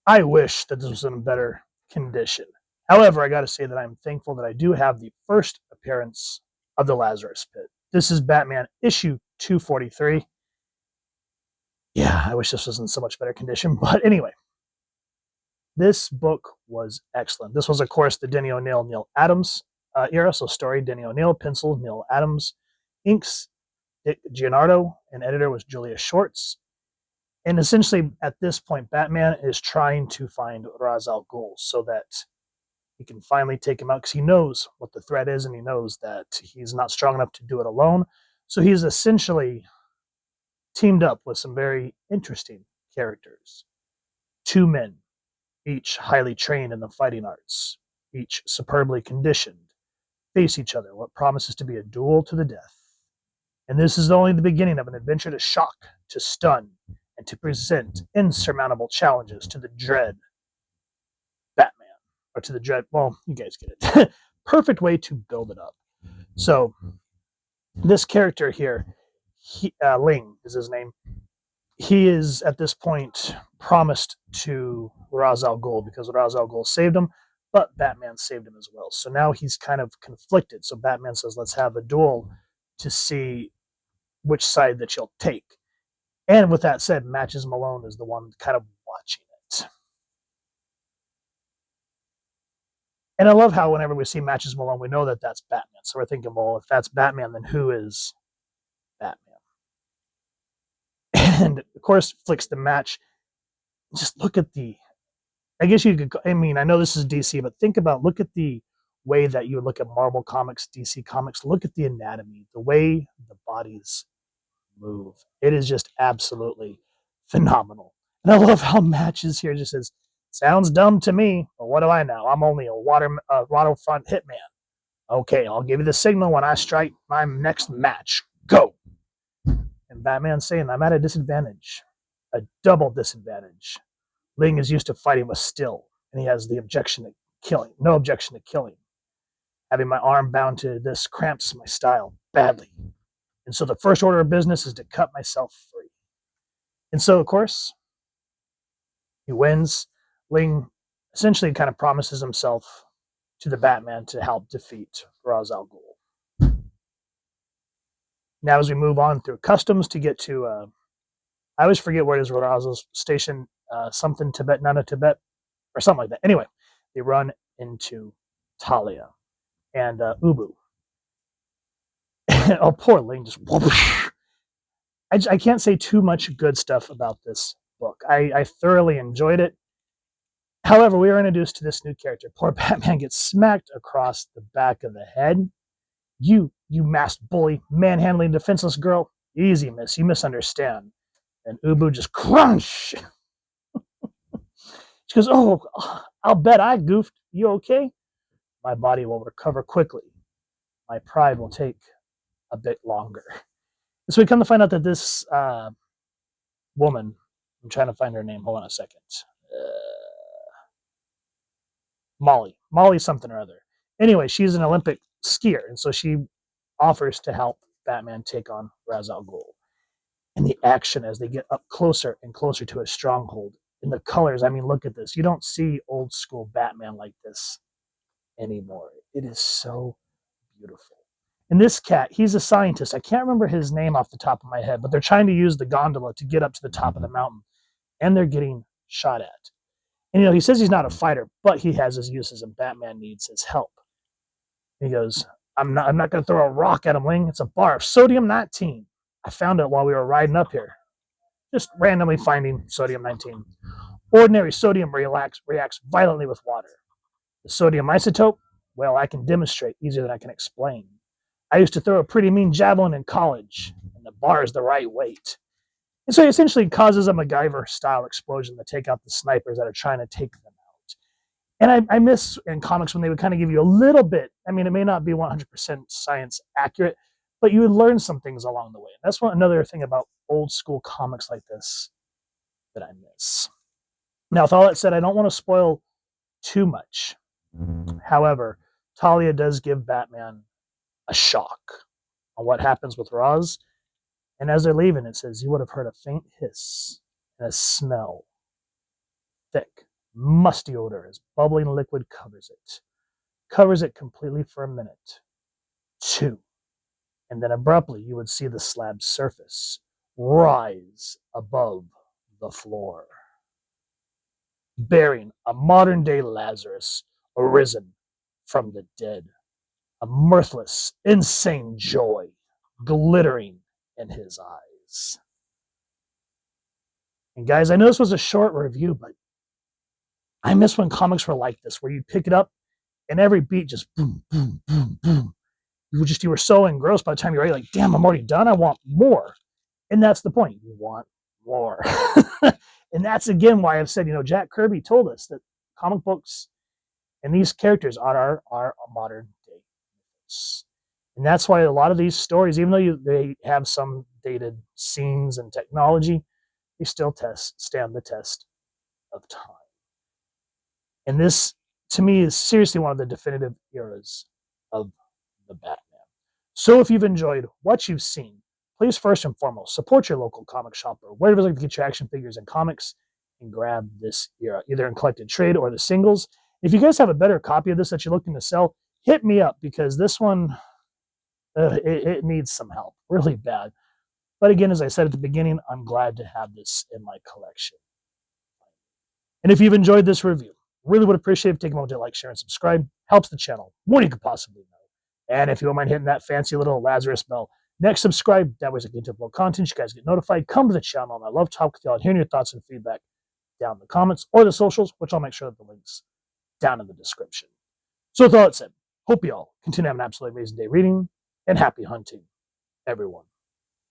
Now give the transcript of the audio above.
I wish that this was in better condition. However, I got to say that I'm thankful that I do have the first appearance of the Lazarus Pit. This is Batman issue 243. Yeah, I wish this was in so much better condition. But anyway, this book was excellent. This was, of course, the Denny O'Neil, Neal Adams era. So story, Denny O'Neil, pencil, Neal Adams, inks, Dick Giordano, and editor was Julia Shorts. And essentially, at this point, Batman is trying to find Ra's al Ghul so that he can finally take him out, because he knows what the threat is and he knows that he's not strong enough to do it alone. So he's essentially teamed up with some very interesting characters. Two men, each highly trained in the fighting arts, each superbly conditioned, face each other, what promises to be a duel to the death. And this is only the beginning of an adventure to shock, to stun, and to present insurmountable challenges to the dread Batman. Or to the dread, well, you guys get it. Perfect way to build it up. So, this character here, Ling is his name. He is, at this point, promised to Ra's al Ghul because Ra's al Ghul saved him, but Batman saved him as well. So now he's kind of conflicted. So Batman says, let's have a duel to see which side that you'll take. And with that said, Matches Malone is the one kind of watching it. And I love how whenever we see Matches Malone, we know that that's Batman. So we're thinking, well, if that's Batman, then who is Batman? And of course, flicks the match. Just look at the, I guess you could, I mean, I know this is DC, but look at the way that you would look at Marvel Comics, DC Comics. Look at the anatomy, the way the bodies move. It is just absolutely phenomenal. And I love how Matches here just says, sounds dumb to me, but what do I know? I'm only a waterfront hitman. Okay, I'll give you the signal when I strike my next match. Go. And Batman's saying, I'm at a disadvantage, a double disadvantage. Ling is used to fighting with still, and he has the objection to killing, no objection to killing. Having my arm bound to this cramps my style badly. And so the first order of business is to cut myself free. And so, of course, he wins. Ling essentially kind of promises himself to the Batman to help defeat Ra's al Ghul. Now, as we move on through customs to get to, I always forget where it is, Raz's station, something Tibet, Nana Tibet, or something like that. Anyway, they run into Talia and Ubu. Oh, poor Ling just. I can't say too much good stuff about this book. I thoroughly enjoyed it. However, we are introduced to this new character. Poor Batman gets smacked across the back of the head. You masked bully, manhandling defenseless girl. Easy, miss. You misunderstand. And Ubu just crunch. She goes, oh, I'll bet I goofed. You okay? My body will recover quickly. My pride will take a bit longer. So we come to find out that this woman, I'm trying to find her name. Hold on a second. Molly something or other. Anyway, she's an Olympic skier, and so she offers to help Batman take on Ra's al Ghul. And the action as they get up closer and closer to his stronghold. And the colors, I mean, look at this. You don't see old school Batman like this anymore. It is so beautiful. And this cat, he's a scientist. I can't remember his name off the top of my head, but they're trying to use the gondola to get up to the top of the mountain. And they're getting shot at. And, he says he's not a fighter, but he has his uses, and Batman needs his help. He goes, I'm not going to throw a rock at him, Ling. It's a bar of sodium-19. I found it while we were riding up here. Just randomly finding sodium-19. Ordinary sodium reacts violently with water. The sodium isotope, well, I can demonstrate easier than I can explain. I used to throw a pretty mean javelin in college, and the bar is the right weight. And so he essentially causes a MacGyver-style explosion to take out the snipers that are trying to take them out. And I miss in comics when they would kind of give you a little bit. I mean, it may not be 100% science accurate, but you would learn some things along the way. And that's another thing about old school comics like this that I miss. Now, with all that said, I don't want to spoil too much. However, Talia does give Batman a shock on what happens with Ra's. And as they're leaving, it says, you would have heard a faint hiss and a smell, thick, musty odor as bubbling liquid covers it completely for a minute, two, and then abruptly you would see the slab's surface rise above the floor, bearing a modern-day Lazarus arisen from the dead, a mirthless, insane joy glittering in his eyes. And guys, I know this was a short review, but I miss when comics were like this, where you'd pick it up and every beat just boom, boom, boom, boom. You were so engrossed by the time you're ready, like, damn, I'm already done. I want more. And that's the point. You want more. And that's again why I've said, Jack Kirby told us that comic books and these characters are modern day mythos. And that's why a lot of these stories, even though they have some dated scenes and technology, they still stand the test of time. And this, to me, is seriously one of the definitive eras of the Batman. So if you've enjoyed what you've seen, please first and foremost support your local comic shop or wherever you like to get your action figures and comics and grab this era, either in collected trade or the singles. If you guys have a better copy of this that you're looking to sell, hit me up, because this one, it needs some help really bad. But again, as I said at the beginning, I'm glad to have this in my collection. And if you've enjoyed this review, really would appreciate if you take a moment to like, share, and subscribe. Helps the channel more than you could possibly know. And if you don't mind hitting that fancy little Lazarus bell next, subscribe. That way I get to upload content. You guys get notified. Come to the channel. And I love talking with y'all and hearing your thoughts and feedback down in the comments or the socials, which I'll make sure that the links down in the description. So with all that said, hope you all continue to have an absolutely amazing day reading, and happy hunting, everyone.